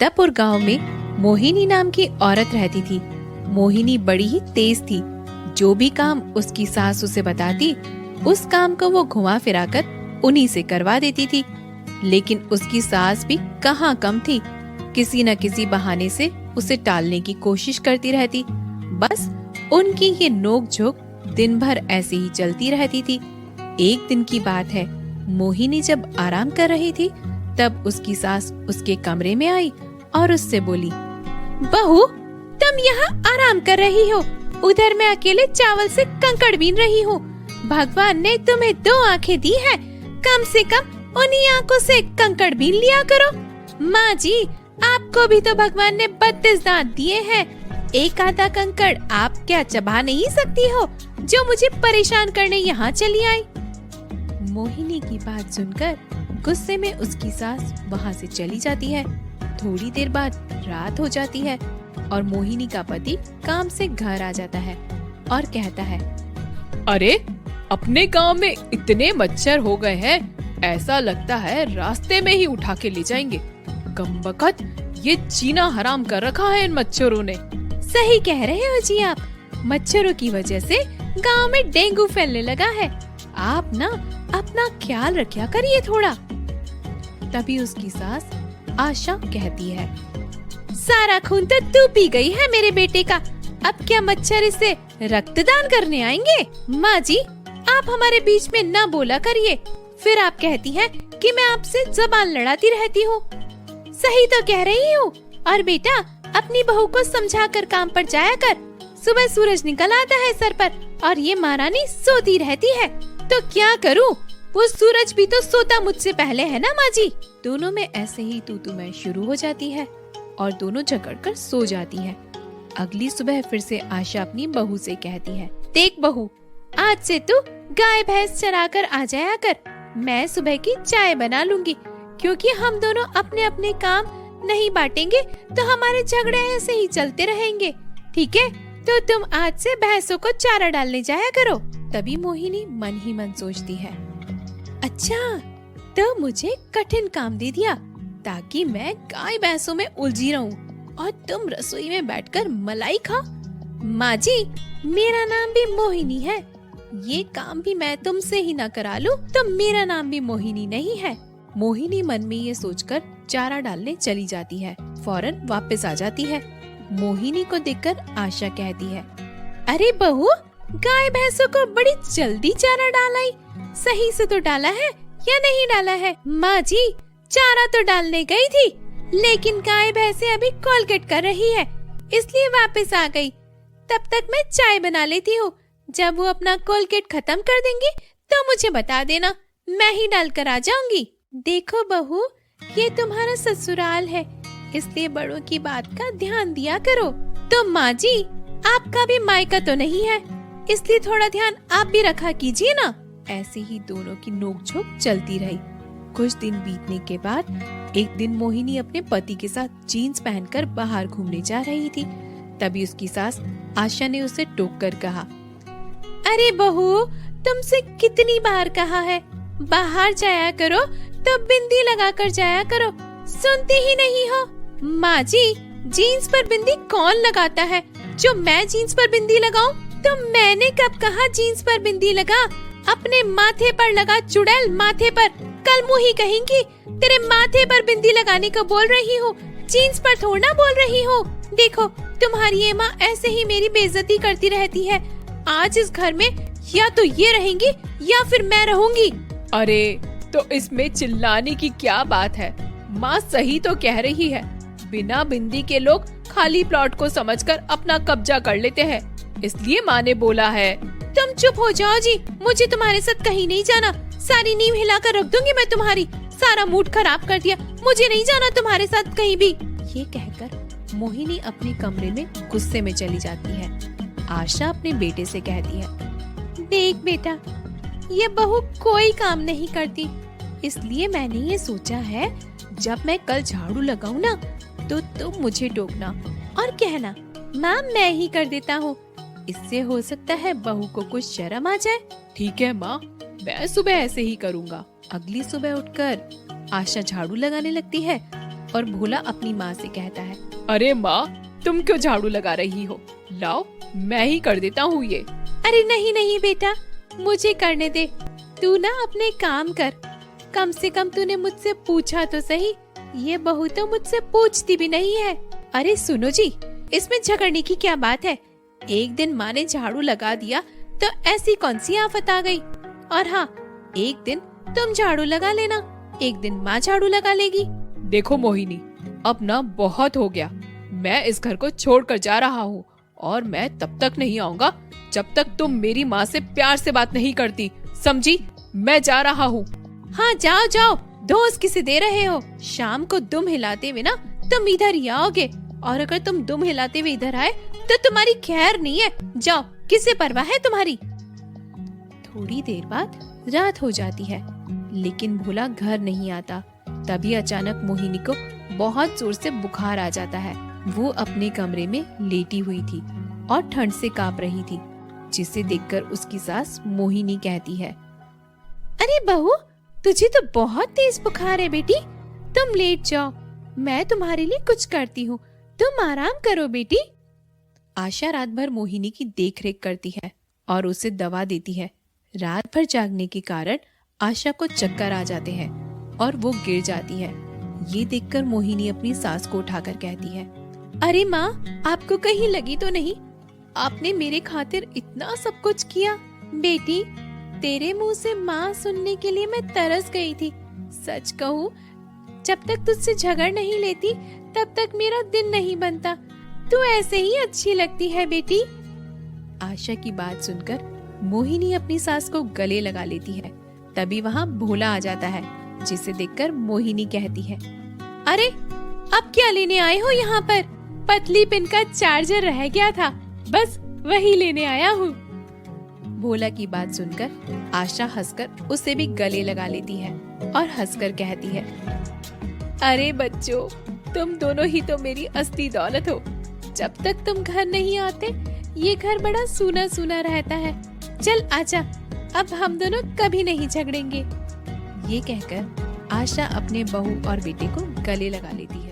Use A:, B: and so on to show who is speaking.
A: सीतापुर गांव में मोहिनी नाम की औरत रहती थी। मोहिनी बड़ी ही तेज थी। जो भी काम उसकी सास उसे बताती, उस काम को वो घुमा फिराकर उन्हीं से करवा देती थी। लेकिन उसकी सास भी कहाँ कम थी, किसी न किसी बहाने से उसे टालने की कोशिश करती रहती। बस उनकी ये नोक झोंक दिन भर ऐसे ही चलती रहती थी। एक दिन की बात है, मोहिनी जब आराम कर रही थी, तब उसकी सास उसके कमरे में आई और उससे बोली, बहू, तुम यहाँ आराम कर रही हो, उधर मैं अकेले चावल से कंकड़ बीन रही हूँ। भगवान ने तुम्हें 2 आंखें दी है, कम से कम उन्हीं आंखों से कंकड़ बीन लिया करो। माँ जी, आपको भी तो भगवान ने 32 दांत दिए हैं, एक आधा कंकड़ आप क्या चबा नहीं सकती हो, जो मुझे परेशान करने यहाँ चली आई। मोहिनी की बात सुनकर गुस्से में उसकी सास वहाँ से चली जाती है। थोड़ी देर बाद रात हो जाती है और मोहिनी का पति काम से घर आ जाता है और कहता है,
B: अरे, अपने गांव में इतने मच्छर हो गए हैं, ऐसा लगता है रास्ते में ही उठा के ले जाएंगे। कमबख्त, ये जीना हराम कर रखा है इन मच्छरों ने।
A: सही कह रहे हो जी आप, मच्छरों की वजह से गांव में डेंगू फैलने लगा है। आप ना अपना ख्याल रखा करिए थोड़ा। तभी उसकी सास आशा कहती है, सारा खून तो तू पी गई है मेरे बेटे का, अब क्या मच्छर इसे रक्तदान करने आएंगे। माँ जी, आप हमारे बीच में न बोला करिए, फिर आप कहती हैं कि मैं आपसे जबान लड़ाती रहती हूँ। सही तो कह रही हूँ। और बेटा, अपनी बहू को समझा कर काम पर जाया कर। सुबह सूरज निकल आता है सर पर और ये महारानी सोती रहती है, तो क्या करूँ? वो सूरज भी तो सोता मुझसे पहले है ना माँ जी। दोनों में ऐसे ही तू मैं शुरू हो जाती है और दोनों झगड़कर सो जाती है। अगली सुबह फिर से आशा अपनी बहू से कहती है, देख बहू, आज से तू गाय भैंस चरा कर आ जाया कर, मैं सुबह की चाय बना लूंगी, क्योंकि हम दोनों अपने अपने काम नहीं बांटेंगे तो हमारे झगड़े ऐसे ही चलते रहेंगे। ठीक है, तो तुम आज से भैंसों को चारा डालने जाया करो। तभी मोहिनी मन ही मन सोचती है, अच्छा, तो मुझे कठिन काम दे दिया ताकि मैं गाय भैंसों में उलझी रहूं और तुम रसोई में बैठकर मलाई खाओ। माँ जी, मेरा नाम भी मोहिनी है, ये काम भी मैं तुमसे ही ना करा लूं तो मेरा नाम भी मोहिनी नहीं है। मोहिनी मन में ये सोचकर चारा डालने चली जाती है, फौरन वापस आ जाती है। मोहिनी को देखकर आशा कहती है, अरे बहू, गाय भैंसों को बड़ी जल्दी चारा डालाई, सही से तो डाला है या नहीं डाला है? माँ जी, चारा तो डालने गई थी, लेकिन गाय भैंसे अभी कोलगेट कर रही है, इसलिए वापस आ गई। तब तक मैं चाय बना लेती हूँ, जब वो अपना कोलगेट खत्म कर देंगी तो मुझे बता देना, मैं ही डाल कर आ जाऊंगी। देखो बहू, ये तुम्हारा ससुराल है, इसलिए बड़ों की बात का ध्यान दिया करो। तो माँ जी, आपका भी मायका तो नहीं है, इसलिए थोड़ा ध्यान आप भी रखा कीजिए ना। ऐसे ही दोनों की नोकझोंक चलती रही। कुछ दिन बीतने के बाद एक दिन मोहिनी अपने पति के साथ जीन्स पहनकर बाहर घूमने जा रही थी। तभी उसकी सास आशा ने उसे टोक कर कहा, अरे बहू, तुमसे कितनी बार कहा है, बाहर जाया करो तो बिंदी लगा कर जाया करो, सुनती ही नहीं हो। माँ जी, जीन्स पर बिंदी कौन लगाता है? जो मैं जीन्स पर बिंदी लगाऊं? तो मैंने कब कहा जीन्स पर बिंदी लगा? अपने माथे पर लगा चुड़ैल, माथे पर। कल मुंह ही कहेंगी, तेरे माथे पर बिंदी लगाने को बोल रही हूँ, जीन्स पर थोड़ा बोल रही हूँ। देखो, तुम्हारी ये माँ ऐसे ही मेरी बेइज्जती करती रहती है। आज इस घर में या तो ये रहेंगी या फिर मैं रहूंगी।
B: अरे, तो इसमें चिल्लाने की क्या बात है? माँ सही तो कह रही है, बिना बिंदी के लोग खाली प्लॉट को समझकर अपना कब्जा कर लेते हैं, इसलिए माँ ने बोला है।
A: तुम चुप हो जाओ जी, मुझे तुम्हारे साथ कहीं नहीं जाना, सारी नींव हिलाकर रख दूंगी मैं तुम्हारी। सारा मूड खराब कर दिया, मुझे नहीं जाना तुम्हारे साथ कहीं भी। ये कहकर मोहिनी अपने कमरे में गुस्से में चली जाती है। आशा अपने बेटे से कहती है, देख बेटा, ये बहू कोई काम नहीं करती, इसलिए मैंने ये सोचा है, जब मैं कल झाड़ू लगाऊं ना, तो तुम मुझे टोकना और कहना, माँ मैं ही कर देता हूँ, इससे हो सकता है बहू को कुछ शर्म आ जाए।
B: ठीक है माँ, मैं सुबह ऐसे ही करूँगा।
A: अगली सुबह उठकर आशा झाड़ू लगाने लगती है और भोला अपनी माँ से कहता है,
B: अरे माँ, तुम क्यों झाड़ू लगा रही हो? लाओ, मैं ही कर देता हूँ ये।
A: अरे नहीं नहीं बेटा, मुझे करने दे। तू ना अपने काम कर। कम से कम तूने मुझसे पूछा तो सही। ये बहू तो मुझसे पूछती भी नहीं है। अरे सुनो जी, इसमें झगड़ने की क्या बात है? एक दिन माँ ने झाड़ू लगा दिया तो ऐसी कौन सी आफत आ गई? और हाँ, एक दिन तुम झाड़ू लगा लेना, एक दिन माँ झाड़ू लगा लेगी।
B: देखो मोहिनी, अब ना बहुत हो गया। मैं इस घर को छोड़कर जा रहा हूँ और मैं तब तक नहीं आऊंगा जब तक तुम मेरी माँ से प्यार से बात नहीं करती, समझी? मैं जा रहा हूँ।
A: हाँ जाओ जाओ, दोस्त किसे दे रहे हो? शाम को दुम हिलाते हुए ना तुम इधर ही आओगे, और अगर तुम दुम हिलाते हुए इधर आए तो तुम्हारी खैर नहीं है। जाओ, किसे परवाह है तुम्हारी? थोड़ी देर बाद रात हो जाती है, लेकिन भोला घर नहीं आता। तभी अचानक मोहिनी को बहुत जोर से बुखार आ जाता है। वो अपने कमरे में लेटी हुई थी और ठंड से कांप रही थी, जिसे देखकर उसकी सास मोहिनी कहती है, अरे बहू, तुझे तो बहुत तेज बुखार है बेटी। तुम लेट जाओ, मैं तुम्हारे लिए कुछ करती हूँ। तुम आराम करो बेटी। आशा रात भर मोहिनी की देखरेख करती है और उसे दवा देती है। रात भर जागने के कारण आशा को चक्कर आ जाते हैं और वो गिर जाती है। ये देखकर मोहिनी अपनी सास को उठाकर कहती है, अरे माँ, आपको कहीं लगी तो नहीं? आपने मेरे खातिर इतना सब कुछ किया। बेटी, तेरे मुंह से माँ सुनने के लिए मैं तरस गई थी। सच कहूँ, जब तक तुझसे झगड़ नहीं लेती तब तक मेरा दिन नहीं बनता। तू ऐसे ही अच्छी लगती है बेटी। आशा की बात सुनकर मोहिनी अपनी सास को गले लगा लेती है। तभी वहाँ भोला आ जाता है, जिसे देखकर मोहिनी कहती है, अरे अब क्या लेने आए हो यहाँ पर? पतली पिन का चार्जर रह गया था, बस वही लेने आया हूँ। भोला की बात सुनकर आशा हंसकर उसे भी गले लगा लेती है और हंसकर कहती है, अरे बच्चों, तुम दोनों ही तो मेरी असली दौलत हो। जब तक तुम घर नहीं आते ये घर बड़ा सूना सूना रहता है। चल आजा, अब हम दोनों कभी नहीं झगड़ेंगे। ये कहकर आशा अपने बहू और बेटे को गले लगा लेती है।